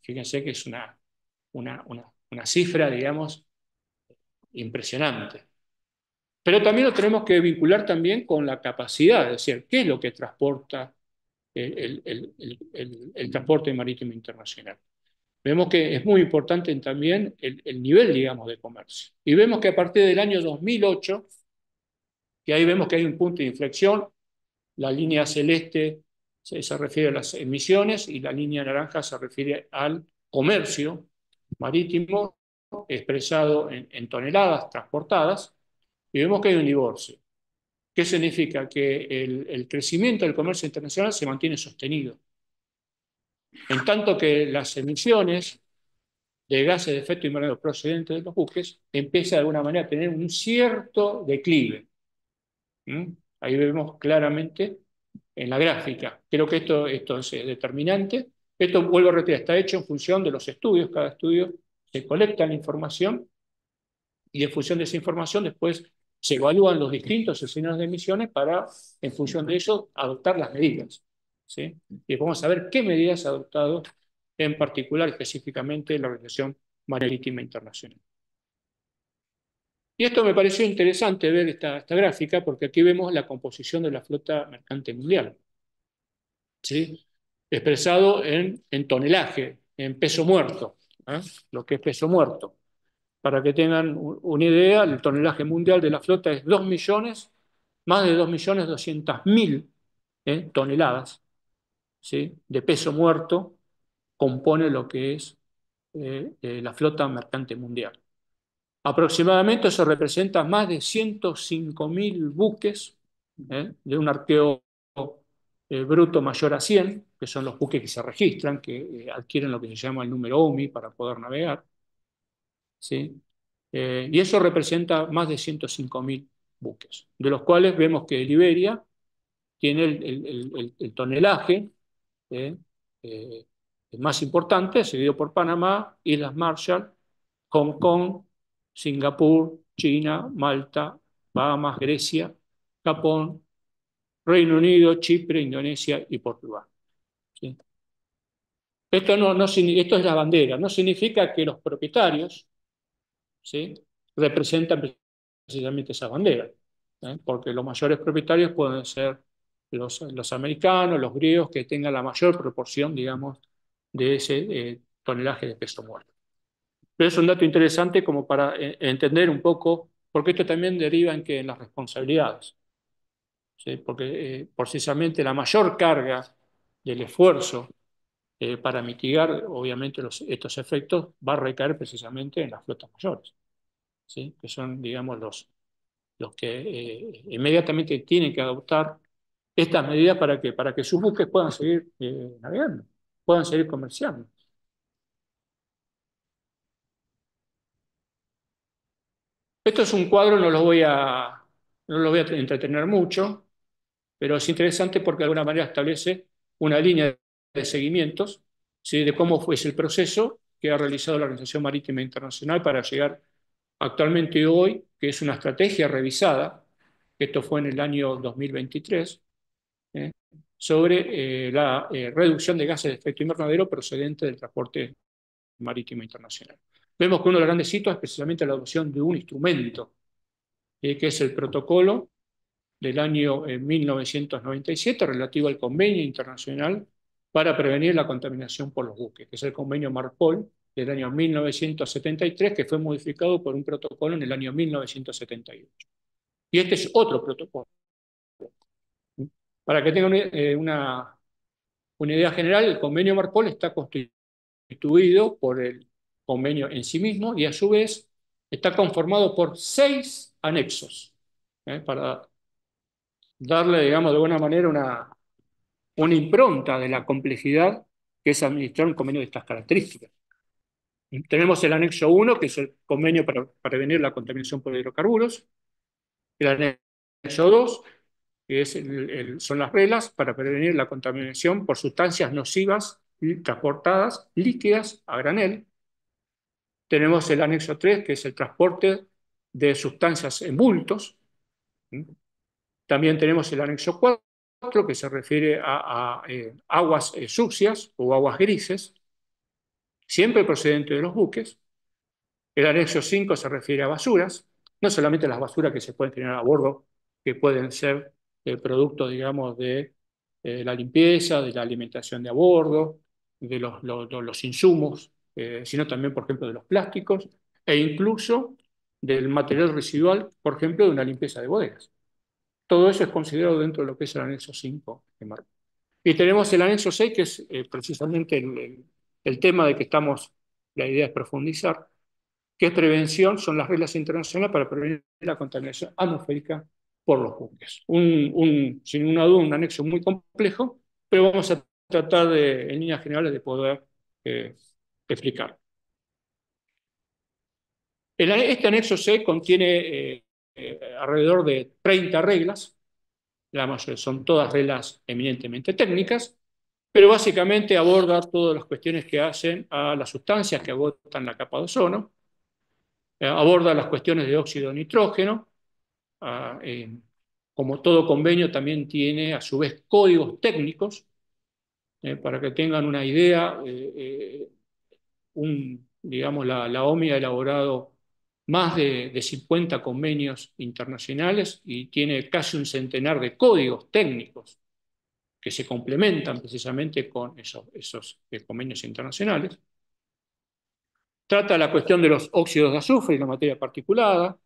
Fíjense que es una cifra, digamos, impresionante. Pero también lo tenemos que vincular también con la capacidad, es decir, ¿qué es lo que transporta el transporte marítimo internacional? Vemos que es muy importante también el nivel, digamos, de comercio. Y vemos que a partir del año 2008, que ahí vemos que hay un punto de inflexión, la línea celeste se refiere a las emisiones y la línea naranja se refiere al comercio marítimo expresado en toneladas transportadas, y vemos que hay un divorcio. ¿Qué significa? Que el crecimiento del comercio internacional se mantiene sostenido, en tanto que las emisiones de gases de efecto invernadero procedentes de los buques empieza de alguna manera a tener un cierto declive. Ahí vemos claramente en la gráfica. Creo que esto es determinante. Esto, vuelvo a repetir, está hecho en función de los estudios. Cada estudio se colecta la información y en función de esa información después se evalúan los distintos escenarios de emisiones para, en función de eso, adoptar las medidas. ¿Sí? Y vamos a ver qué medidas ha adoptado en particular, específicamente, la Organización Marítima Internacional. Y esto me pareció interesante ver esta gráfica, porque aquí vemos la composición de la flota mercante mundial, ¿sí? Expresado en tonelaje, en peso muerto, lo que es peso muerto. Para que tengan una idea, el tonelaje mundial de la flota es 2 millones, más de 2.200.000 toneladas, ¿sí? De peso muerto compone lo que es la flota mercante mundial. Aproximadamente eso representa más de 105.000 buques, de un arqueo bruto mayor a 100, que son los buques que se registran, que adquieren lo que se llama el número OMI para poder navegar, ¿sí? Y eso representa más de 105.000 buques, de los cuales vemos que Liberia tiene el tonelaje eh, eh, más importante, seguido por Panamá, Islas Marshall, Hong Kong, Singapur, China, Malta, Bahamas, Grecia, Japón, Reino Unido, Chipre, Indonesia y Portugal. ¿Sí? Esto es la bandera, no significa que los propietarios, ¿sí?, representan precisamente esa bandera, porque los mayores propietarios pueden ser los americanos, los griegos, que tengan la mayor proporción, digamos, de ese tonelaje de peso muerto. Pero es un dato interesante como para entender un poco, porque esto también deriva en las responsabilidades, ¿sí? Porque precisamente la mayor carga del esfuerzo para mitigar, obviamente, estos efectos va a recaer precisamente en las flotas mayores, ¿sí?, que son, digamos, los que inmediatamente tienen que adoptar estas medidas para que sus buques puedan seguir navegando, puedan seguir comerciando. Esto es un cuadro, no lo voy a entretener mucho, pero es interesante porque de alguna manera establece una línea de seguimientos, ¿sí?, de cómo fue el proceso que ha realizado la Organización Marítima Internacional para llegar actualmente hoy, que es una estrategia revisada, que esto fue en el año 2023, sobre la reducción de gases de efecto invernadero procedente del transporte marítimo internacional. Vemos que uno de los grandes hitos es precisamente la adopción de un instrumento, que es el protocolo del año 1997 relativo al convenio internacional para prevenir la contaminación por los buques, que es el convenio MARPOL del año 1973, que fue modificado por un protocolo en el año 1978. Y este es otro protocolo. Para que tengan una idea general, el convenio MARPOL está constituido por el convenio en sí mismo y a su vez está conformado por 6 anexos, para darle, digamos, de alguna manera una impronta de la complejidad que es administrar un convenio de estas características. Tenemos el anexo 1, que es el convenio para prevenir la contaminación por hidrocarburos, el anexo 2, que son las reglas para prevenir la contaminación por sustancias nocivas transportadas líquidas a granel. Tenemos el anexo 3, que es el transporte de sustancias en bultos. También tenemos el anexo 4, que se refiere a aguas sucias o aguas grises, siempre procedente de los buques. El anexo 5 se refiere a basuras, no solamente las basuras que se pueden tener a bordo, que pueden ser producto, digamos, de la limpieza, de la alimentación de a bordo, de los insumos, sino también, por ejemplo, de los plásticos e incluso del material residual, por ejemplo, de una limpieza de bodegas. Todo eso es considerado dentro de lo que es el anexo 5 de MARPOL. Y tenemos el anexo 6, que es precisamente el tema de que la idea es profundizar, que es prevención, son las reglas internacionales para prevenir la contaminación atmosférica por los buques. Sin una duda, un anexo muy complejo, pero vamos a tratar en líneas generales de poder explicar. Este anexo C contiene alrededor de 30 reglas, la mayoría son todas reglas eminentemente técnicas, pero básicamente aborda todas las cuestiones que hacen a las sustancias que agotan la capa de ozono, aborda las cuestiones de óxido de nitrógeno. Como todo convenio también tiene a su vez códigos técnicos, para que tengan una idea. Digamos, la OMI ha elaborado más de 50 convenios internacionales y tiene casi un centenar de códigos técnicos que se complementan precisamente con esos convenios internacionales. Trata la cuestión de los óxidos de azufre y la materia particulada.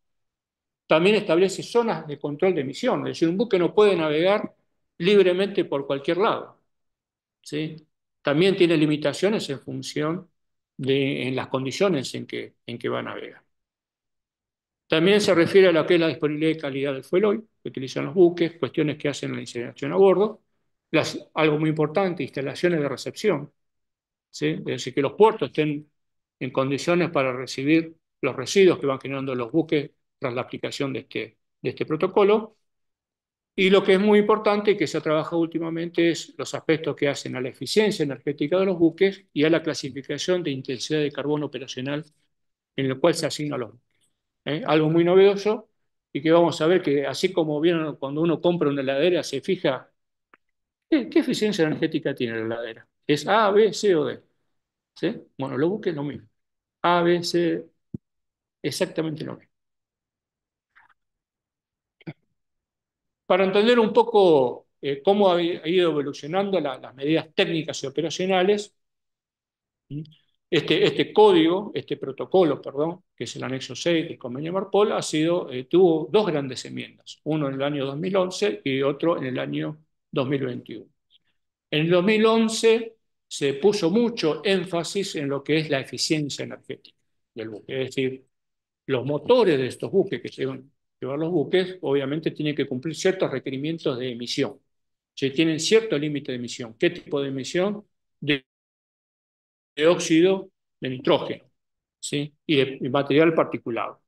También establece zonas de control de emisión, es decir, un buque no puede navegar libremente por cualquier lado, ¿sí? También tiene limitaciones en función en las condiciones en que va a navegar. También se refiere a lo que es la disponibilidad y calidad del fuel oil que utilizan los buques, cuestiones que hacen la incineración a bordo, algo muy importante, instalaciones de recepción, ¿sí? Es decir, que los puertos estén en condiciones para recibir los residuos que van generando los buques tras la aplicación de este protocolo. Y lo que es muy importante y que se ha trabajado últimamente es los aspectos que hacen a la eficiencia energética de los buques y a la clasificación de intensidad de carbono operacional en el cual se asignan los buques. Algo muy novedoso y que vamos a ver que así como vieron cuando uno compra una heladera se fija qué eficiencia energética tiene la heladera. ¿Es A, B, C o D? ¿Sí? Bueno, los buques lo mismo. A, B, C, exactamente lo mismo. Para entender un poco cómo ha ido evolucionando las medidas técnicas y operacionales, este código, este protocolo, perdón, que es el anexo 6 del convenio Marpol, tuvo dos grandes enmiendas, uno en el año 2011 y otro en el año 2021. En el 2011 se puso mucho énfasis en lo que es la eficiencia energética del buque, es decir, los motores de estos buques que llevan los buques, obviamente tienen que cumplir ciertos requerimientos de emisión. Si tienen cierto límite de emisión. ¿Qué tipo de emisión? De óxido de nitrógeno, ¿sí? Y de material particulado.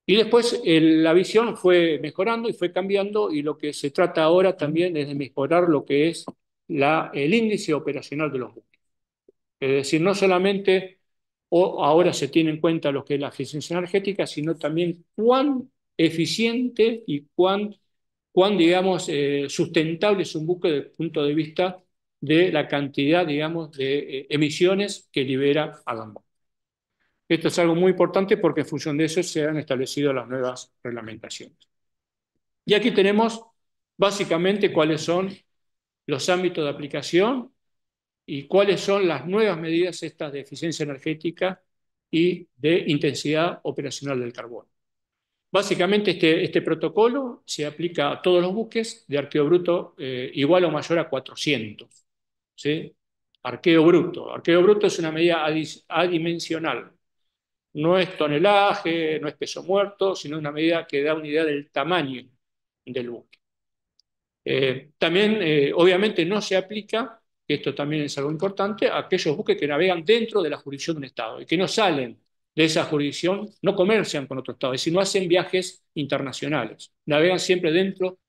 Y después la visión fue mejorando y fue cambiando, y lo que se trata ahora también es de mejorar lo que es el índice operacional de los buques. Es decir, no solamente ahora se tiene en cuenta lo que es la eficiencia energética, sino también cuán eficiente y cuán digamos, sustentable es un buque desde el punto de vista de la cantidad, digamos, de emisiones que libera al mar. Esto es algo muy importante porque en función de eso se han establecido las nuevas reglamentaciones. Y aquí tenemos básicamente cuáles son los ámbitos de aplicación y cuáles son las nuevas medidas estas de eficiencia energética y de intensidad operacional del carbono. Básicamente este protocolo se aplica a todos los buques de arqueo bruto igual o mayor a 400. ¿Sí? Arqueo bruto. Arqueo bruto es una medida adimensional. No es tonelaje, no es peso muerto, sino una medida que da una idea del tamaño del buque. También, obviamente, no se aplica, que esto también es algo importante, a aquellos buques que navegan dentro de la jurisdicción de un Estado y que no salen de esa jurisdicción, no comercian con otro Estado, sino hacen viajes internacionales. Navegan siempre dentro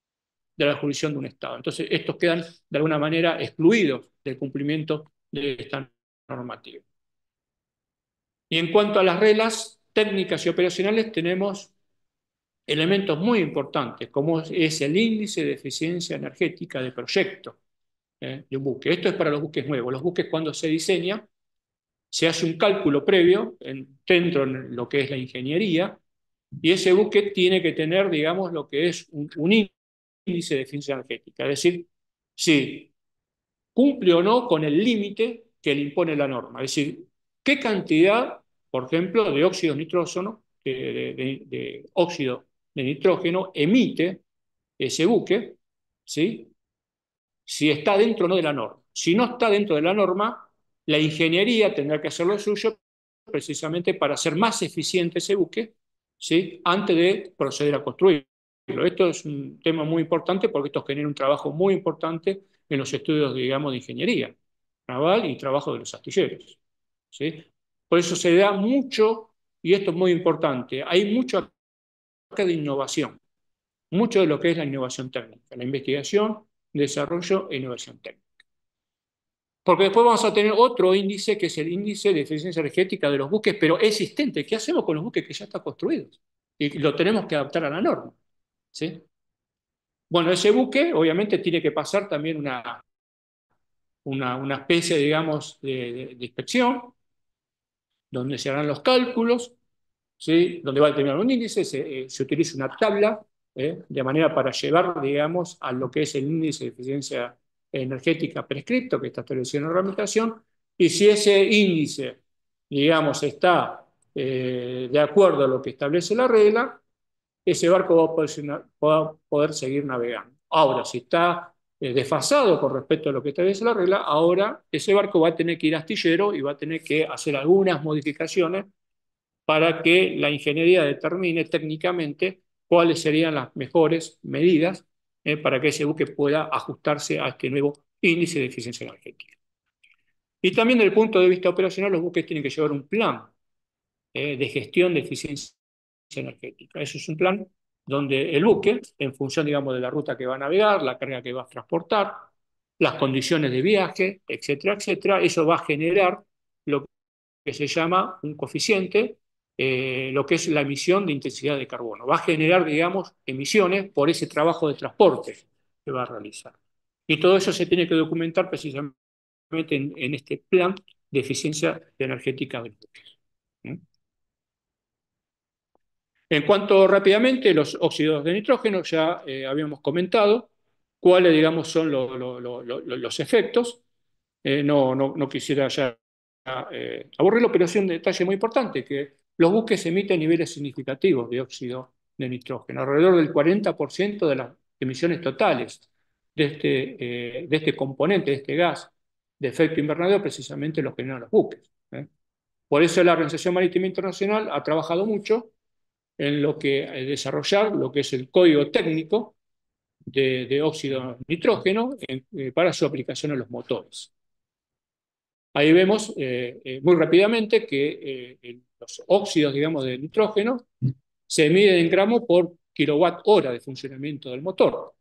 de la jurisdicción de un Estado. Entonces, estos quedan, de alguna manera, excluidos del cumplimiento de esta normativa. Y en cuanto a las reglas técnicas y operacionales, tenemos elementos muy importantes, como es el índice de eficiencia energética de proyecto de un buque. Esto es para los buques nuevos. Los buques, cuando se diseña, se hace un cálculo previo dentro de lo que es la ingeniería, y ese buque tiene que tener, digamos, lo que es un índice de eficiencia energética, es decir, si cumple o no con el límite que le impone la norma. Es decir, qué cantidad, por ejemplo, de óxido nitrógeno, de óxido de nitrógeno emite ese buque, ¿sí? Si está dentro o no de la norma. Si no está dentro de la norma, la ingeniería tendrá que hacer lo suyo precisamente para hacer más eficiente ese buque, ¿sí? Antes de proceder a construirlo. Esto es un tema muy importante porque esto genera un trabajo muy importante en los estudios, digamos, de ingeniería naval y trabajo de los astilleros, ¿sí? Por eso se da mucho, y esto es muy importante, hay mucho acá de innovación, mucho de lo que es la innovación técnica, la investigación, desarrollo e innovación técnica. Porque después vamos a tener otro índice, que es el índice de eficiencia energética de los buques, pero existente. ¿Qué hacemos con los buques que ya están construidos? Y lo tenemos que adaptar a la norma, ¿sí? Bueno, ese buque obviamente tiene que pasar también una especie, digamos, de inspección, donde se harán los cálculos, ¿sí? Donde va a determinar un índice, se utiliza una tabla, de manera para llevar, digamos, a lo que es el índice de eficiencia energética prescripto que está establecido en la reglamentación, y si ese índice, digamos, está de acuerdo a lo que establece la regla, ese barco va a poder seguir navegando. Ahora, si está desfasado con respecto a lo que establece la regla, ahora ese barco va a tener que ir a astillero y va a tener que hacer algunas modificaciones para que la ingeniería determine técnicamente cuáles serían las mejores medidas para que ese buque pueda ajustarse a este nuevo índice de eficiencia energética. Y también desde el punto de vista operacional, los buques tienen que llevar un plan de gestión de eficiencia energética. Eso es un plan donde el buque, en función, digamos, de la ruta que va a navegar, la carga que va a transportar, las condiciones de viaje, etcétera, etcétera, eso va a generar lo que se llama un coeficiente, lo que es la emisión de intensidad de carbono. Va a generar, digamos, emisiones por ese trabajo de transporte que va a realizar. Y todo eso se tiene que documentar precisamente en este plan de eficiencia energética del buque. En cuanto rápidamente, los óxidos de nitrógeno, ya habíamos comentado cuáles, digamos, son los efectos. No quisiera ya aburrirlo, pero sí un detalle muy importante, que los buques emiten niveles significativos de óxido de nitrógeno, alrededor del 40% de las emisiones totales de este componente, de este gas de efecto invernadero, precisamente los generan los buques. Por eso la Organización Marítima Internacional ha trabajado mucho en lo que desarrollar lo que es el código técnico de óxido de nitrógeno para su aplicación en los motores. Ahí vemos muy rápidamente que los óxidos, digamos, de nitrógeno se miden en gramos por kilowatt hora de funcionamiento del motor.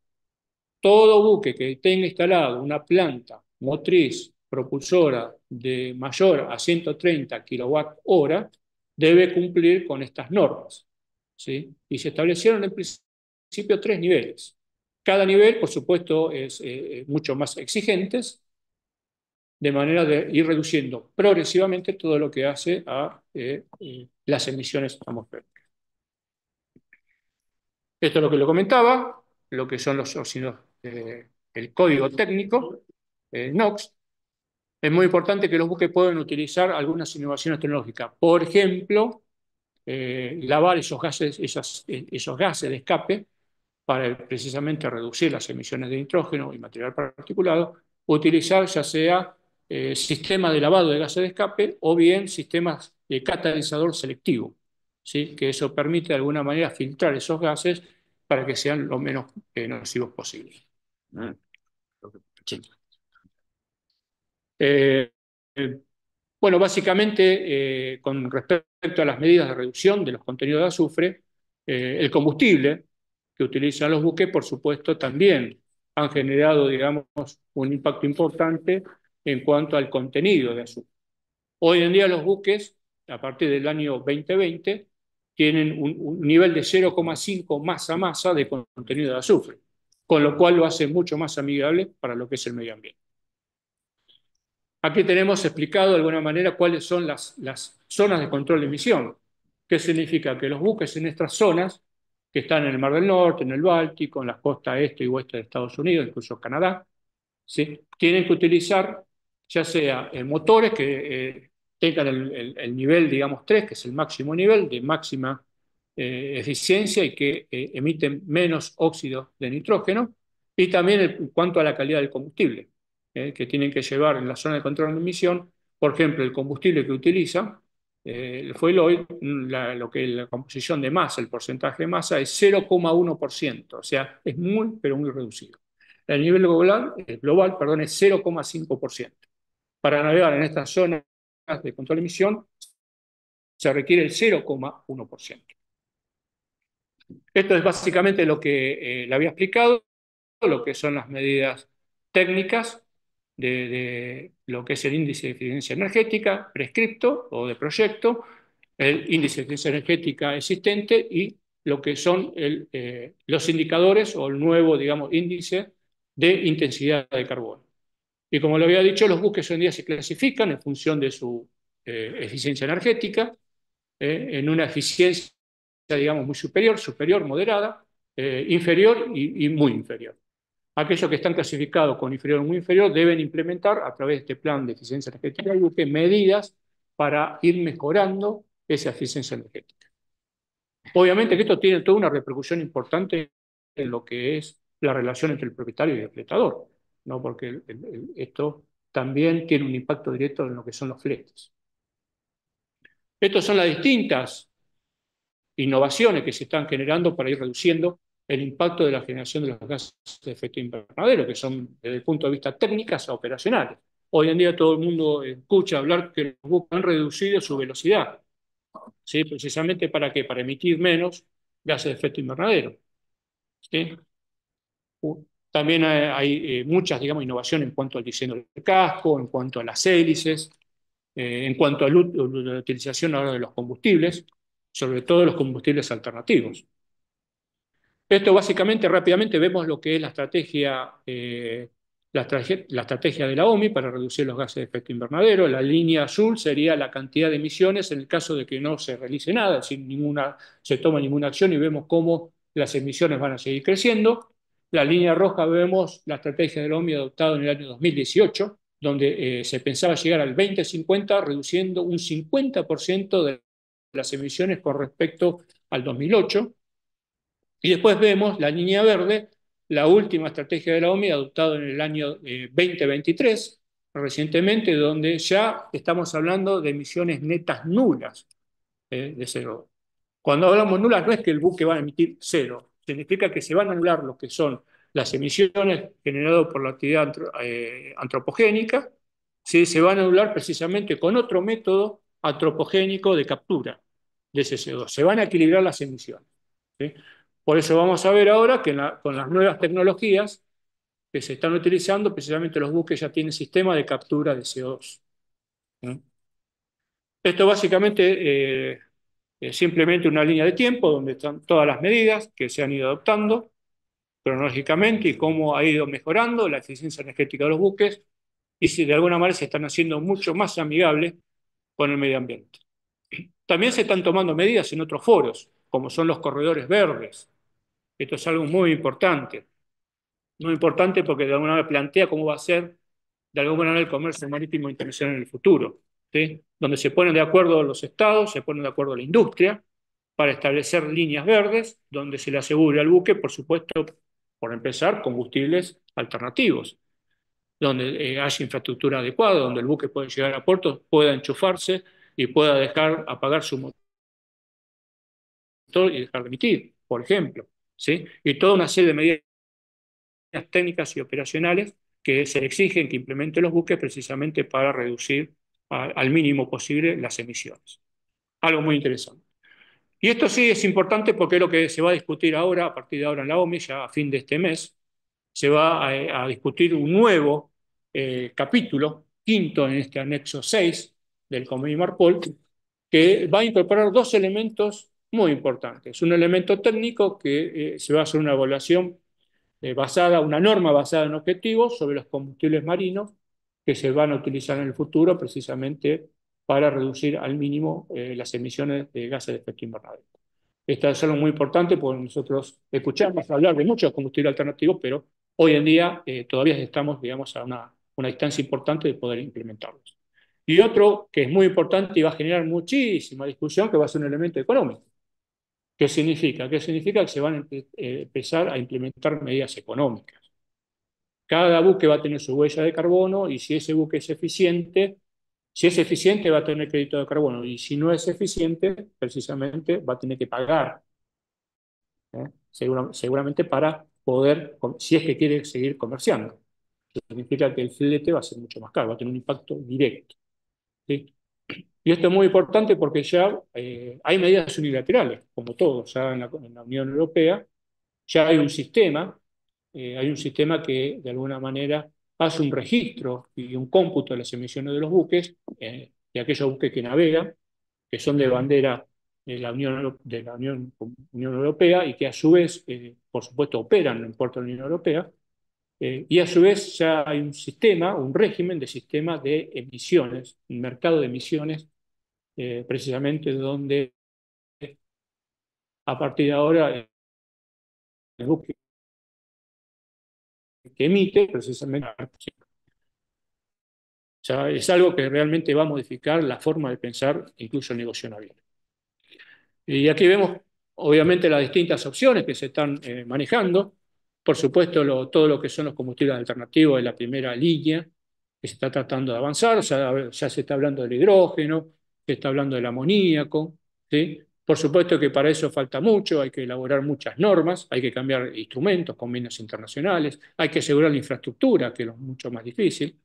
Todo buque que tenga instalado una planta motriz propulsora de mayor a 130 kilowatt hora debe cumplir con estas normas, ¿sí? Y se establecieron en principio 3 niveles. Cada nivel, por supuesto, es mucho más exigentes, de manera de ir reduciendo progresivamente todo lo que hace a las emisiones atmosféricas. Esto es lo que lo comentaba, lo que son los óxidos, el código técnico, NOx. Es muy importante que los buques puedan utilizar algunas innovaciones tecnológicas. Por ejemplo, lavar esos gases de escape para precisamente reducir las emisiones de nitrógeno y material particulado, utilizar ya sea sistemas de lavado de gases de escape o bien sistemas de catalizador selectivo, ¿sí? Que eso permite de alguna manera filtrar esos gases para que sean lo menos nocivos posibles. Bueno, básicamente, con respecto a las medidas de reducción de los contenidos de azufre, el combustible que utilizan los buques, por supuesto, también han generado, digamos, un impacto importante en cuanto al contenido de azufre. Hoy en día los buques, a partir del año 2020, tienen un nivel de 0,5 masa de contenido de azufre, con lo cual lo hace mucho más amigable para lo que es el medio ambiente. Aquí tenemos explicado de alguna manera cuáles son las zonas de control de emisión. ¿Qué significa? Que los buques en estas zonas, que están en el Mar del Norte, en el Báltico, en las costas este y oeste de Estados Unidos, incluso Canadá, ¿sí? Tienen que utilizar ya sea motores que tengan el nivel, digamos, 3, que es el máximo nivel de máxima eficiencia y que emiten menos óxido de nitrógeno, y también en cuanto a la calidad del combustible, que tienen que llevar en la zona de control de emisión. Por ejemplo, el combustible que utilizan, el fuel oil, la composición de masa, el porcentaje de masa es 0,1%, o sea, es muy, pero muy reducido. El nivel global, perdón, es 0,5%. Para navegar en estas zonas de control de emisión se requiere el 0,1%. Esto es básicamente lo que le había explicado, lo que son las medidas técnicas de lo que es el índice de eficiencia energética prescripto o de proyecto, el índice de eficiencia energética existente y lo que son los indicadores o el nuevo, digamos, índice de intensidad de carbono. Y como le había dicho, los buques hoy en día se clasifican en función de su eficiencia energética, en una eficiencia, digamos, muy superior, moderada, inferior y muy inferior. Aquellos que están clasificados con inferior o muy inferior deben implementar a través de este plan de eficiencia energética del buque medidas para ir mejorando esa eficiencia energética. Obviamente que esto tiene toda una repercusión importante en lo que es la relación entre el propietario y el fletador, ¿no? Porque esto también tiene un impacto directo en lo que son los fletes. Estas son las distintas innovaciones que se están generando para ir reduciendo el impacto de la generación de los gases de efecto invernadero, que son, desde el punto de vista técnicas, operacionales. Hoy en día todo el mundo escucha hablar que los buques han reducido su velocidad, ¿sí? Precisamente ¿para qué? Para emitir menos gases de efecto invernadero, ¿sí? También hay muchas, digamos, innovaciones en cuanto al diseño del casco, en cuanto a las hélices, en cuanto a la utilización ahora de los combustibles, sobre todo los combustibles alternativos. Esto básicamente, rápidamente, vemos lo que es la estrategia de la OMI para reducir los gases de efecto invernadero. La línea azul sería la cantidad de emisiones en el caso de que no se realice nada, sin se toma ninguna acción, y vemos cómo las emisiones van a seguir creciendo. La línea roja vemos la estrategia de la OMI adoptada en el año 2018, donde se pensaba llegar al 2050 reduciendo un 50% de las emisiones con respecto al 2008. Y después vemos la línea verde, la última estrategia de la OMI adoptada en el año 2023, recientemente, donde ya estamos hablando de emisiones netas nulas de CO2. Cuando hablamos nulas no es que el buque va a emitir cero, significa que se van a anular lo que son las emisiones generadas por la actividad antropogénica, ¿sí? Se van a anular precisamente con otro método antropogénico de captura de ese CO2. Se van a equilibrar las emisiones, ¿sí? Por eso vamos a ver ahora que con las nuevas tecnologías que se están utilizando, precisamente los buques ya tienen sistema de captura de CO2. ¿Sí? Esto básicamente es simplemente una línea de tiempo donde están todas las medidas que se han ido adoptando cronológicamente y cómo ha ido mejorando la eficiencia energética de los buques y si de alguna manera se están haciendo mucho más amigables con el medio ambiente. También se están tomando medidas en otros foros, como son los corredores verdes. Esto es algo muy importante porque de alguna manera plantea cómo va a ser de alguna manera el comercio marítimo internacional en el futuro, ¿sí? Donde se ponen de acuerdo los estados, se ponen de acuerdo la industria para establecer líneas verdes donde se le asegure al buque, por supuesto, por empezar, combustibles alternativos, donde haya infraestructura adecuada, donde el buque pueda llegar a puerto, pueda enchufarse y pueda dejar apagar su motor y dejar de emitir, por ejemplo, ¿sí? Y toda una serie de medidas técnicas y operacionales que se exigen que implementen los buques precisamente para reducir al mínimo posible las emisiones. Algo muy interesante. Y esto sí es importante porque es lo que se va a discutir ahora, a partir de ahora en la OMI, ya a fin de este mes, se va a discutir un nuevo capítulo, quinto en este anexo 6 del Convenio Marpol, que va a incorporar dos elementos muy importantes. Un elemento técnico que se va a hacer una evaluación una norma basada en objetivos sobre los combustibles marinos que se van a utilizar en el futuro precisamente para reducir al mínimo las emisiones de gases de efecto invernadero. Esto es algo muy importante porque nosotros escuchamos hablar de muchos combustibles alternativos, pero hoy en día todavía estamos, digamos, a una distancia importante de poder implementarlos. Y otro que es muy importante y va a generar muchísima discusión, que va a ser un elemento económico. ¿Qué significa? ¿Qué significa? Que se van a empezar a implementar medidas económicas. Cada buque va a tener su huella de carbono y si ese buque es eficiente va a tener crédito de carbono y si no es eficiente, precisamente va a tener que pagar, seguramente para poder, si es que quiere seguir comerciando. Significa que el flete va a ser mucho más caro, va a tener un impacto directo, ¿sí? Y esto es muy importante porque ya hay medidas unilaterales, como todo, ya en la Unión Europea, ya hay un sistema que de alguna manera hace un registro y un cómputo de las emisiones de los buques, de aquellos buques que navegan, que son de bandera de la Unión Europea y que a su vez, por supuesto, operan en puertos de la Unión Europea, y a su vez ya hay un régimen de sistema de emisiones, un mercado de emisiones, precisamente donde a partir de ahora el buque que emite precisamente, o sea, es algo que realmente va a modificar la forma de pensar incluso el negocio naviero. Y aquí vemos obviamente las distintas opciones que se están manejando. Por supuesto, todo lo que son los combustibles alternativos es la primera línea que se está tratando de avanzar. Ya se está hablando del hidrógeno, se está hablando del amoníaco, ¿sí? Por supuesto que para eso falta mucho, hay que elaborar muchas normas, hay que cambiar instrumentos, convenios internacionales, hay que asegurar la infraestructura, que es lo mucho más difícil,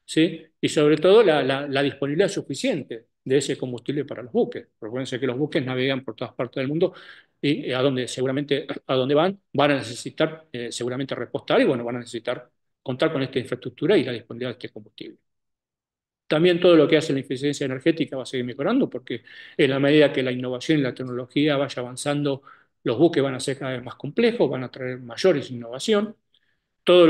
¿sí? Y sobre todo la disponibilidad suficiente de ese combustible para los buques. Recuerden que los buques navegan por todas partes del mundo y a donde seguramente a donde van a necesitar seguramente repostar y bueno, van a necesitar contar con esta infraestructura y la disponibilidad de este combustible. También todo lo que hace la eficiencia energética va a seguir mejorando porque en la medida que la innovación y la tecnología vaya avanzando, los buques van a ser cada vez más complejos, van a traer mayores innovación. Todo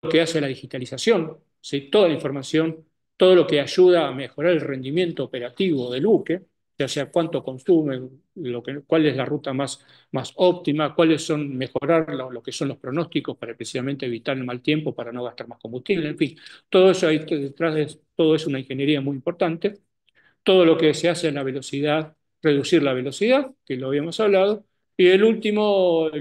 lo que hace la digitalización, ¿sí? Toda la información, todo lo que ayuda a mejorar el rendimiento operativo del buque, ya sea cuánto consume, cuál es la ruta más óptima, cuáles son mejorar lo que son los pronósticos para precisamente evitar el mal tiempo, para no gastar más combustible, en fin, todo eso ahí detrás de todo es una ingeniería muy importante. Todo lo que se hace en la velocidad, reducir la velocidad, que lo habíamos hablado, y lo último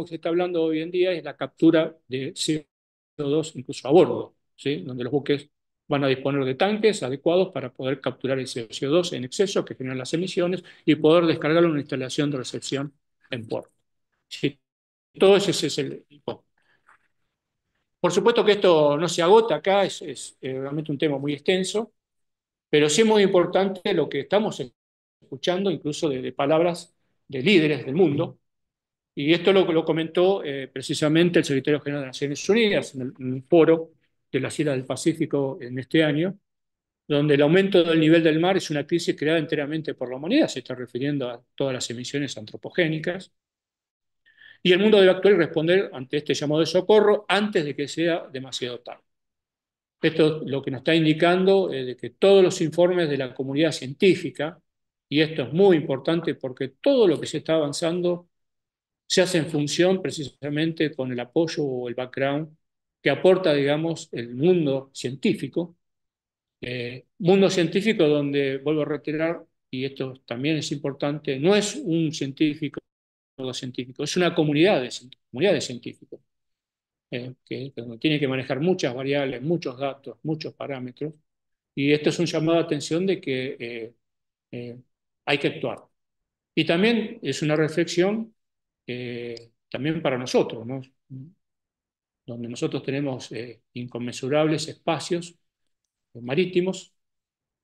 que se está hablando hoy en día es la captura de CO2 incluso a bordo, ¿sí? Donde los buques van a disponer de tanques adecuados para poder capturar el CO2 en exceso que generan las emisiones y poder descargarlo en una instalación de recepción en puerto. ¿Sí? Todo ese es el... Por supuesto que esto no se agota acá, es realmente un tema muy extenso, pero sí es muy importante lo que estamos escuchando, incluso de palabras de líderes del mundo, y esto lo comentó precisamente el secretario general de Naciones Unidas en el foro de las Islas del Pacífico en este año, donde el aumento del nivel del mar es una crisis creada enteramente por la humanidad, se está refiriendo a todas las emisiones antropogénicas, y el mundo debe actuar y responder ante este llamado de socorro antes de que sea demasiado tarde. Esto lo que nos está indicando es de que todos los informes de la comunidad científica, y esto es muy importante porque todo lo que se está avanzando se hace en función precisamente con el apoyo o el background que aporta, digamos, el mundo científico donde, vuelvo a reiterar, y esto también es importante, no es un científico o dos científicos, es una comunidad de científicos que tiene que manejar muchas variables, muchos datos, muchos parámetros, y esto es un llamado de atención de que eh, hay que actuar. Y también es una reflexión también para nosotros, ¿no? Donde nosotros tenemos inconmensurables espacios marítimos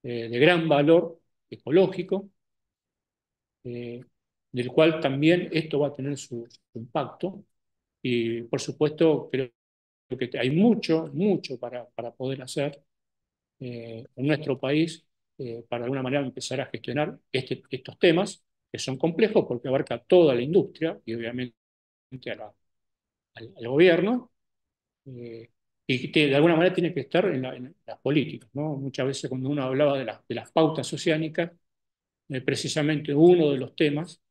de gran valor ecológico, eh, del cual también esto va a tener su impacto, y por supuesto creo que hay mucho para poder hacer en nuestro país para de alguna manera empezar a gestionar estos temas que son complejos porque abarca toda la industria y obviamente al gobierno y que de alguna manera tiene que estar en las políticas, ¿no? Muchas veces cuando uno hablaba de las pautas oceánicas, precisamente uno de los temas,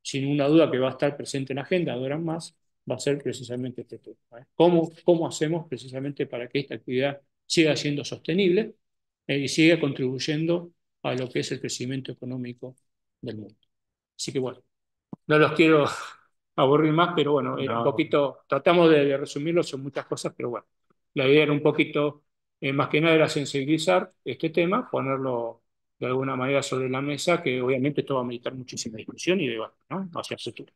sin una duda que va a estar presente en la agenda, ahora más, va a ser precisamente este tema. ¿Cómo hacemos precisamente para que esta actividad siga siendo sostenible y siga contribuyendo a lo que es el crecimiento económico del mundo? Así que bueno, no los quiero aburrir más, pero bueno, un poquito, tratamos de resumirlo, son muchas cosas, pero bueno, la idea era un poquito, más que nada era sensibilizar este tema, ponerlo de alguna manera sobre la mesa, que obviamente esto va a meditar muchísima discusión y debate, ¿no? Hacia el futuro.